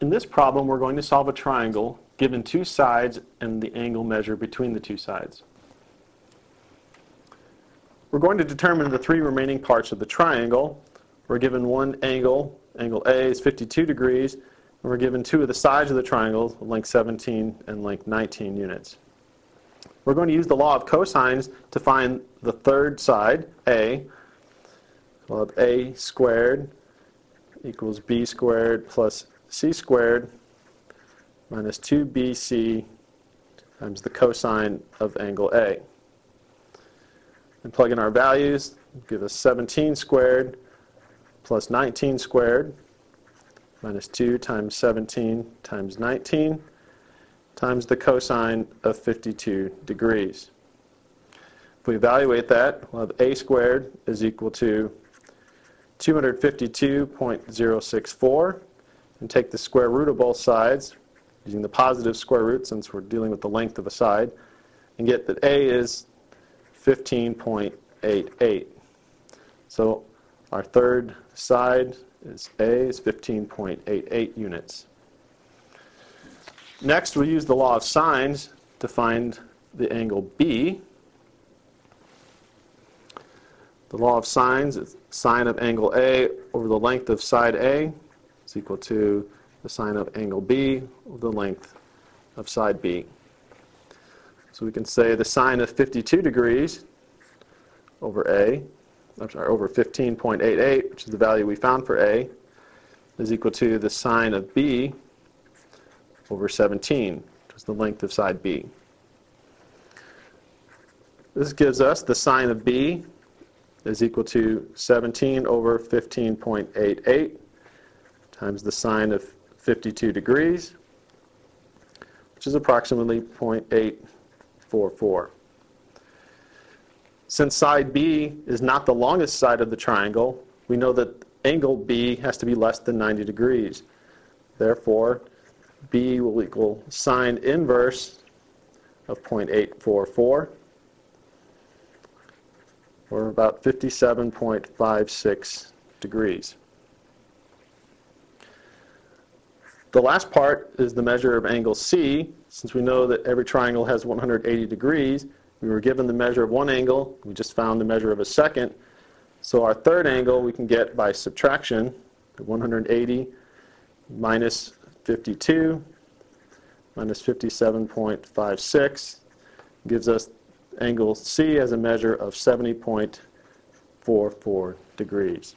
In this problem, we're going to solve a triangle given two sides and the angle measure between the two sides. We're going to determine the three remaining parts of the triangle. We're given one angle, angle A is 52 degrees, and we're given two of the sides of the triangle, length 17 and length 19 units. We're going to use the law of cosines to find the third side, A. We'll have A squared equals B squared plus C squared minus 2BC times the cosine of angle A. And plug in our values, give us 17 squared plus 19 squared minus 2 times 17 times 19 times the cosine of 52 degrees. If we evaluate that, we'll have A squared is equal to 252.064, and take the square root of both sides, using the positive square root since we're dealing with the length of a side, and get that A is 15.88. So our third side is A is 15.88 units. Next, we use the law of sines to find the angle B. The law of sines is sine of angle A over the length of side A is equal to the sine of angle B over the length of side B. So we can say the sine of 52 degrees over over 15.88, which is the value we found for A, is equal to the sine of B over 17, which is the length of side B. This gives us the sine of B is equal to 17 over 15.88 times the sine of 52 degrees, which is approximately 0.844. Since side B is not the longest side of the triangle, we know that angle B has to be less than 90 degrees. Therefore, B will equal sine inverse of 0.844, or about 57.56 degrees. The last part is the measure of angle C. Since we know that every triangle has 180 degrees, we were given the measure of one angle, we just found the measure of a second. So our third angle we can get by subtraction. 180 minus 52 minus 57.56 gives us angle C as a measure of 70.44 degrees.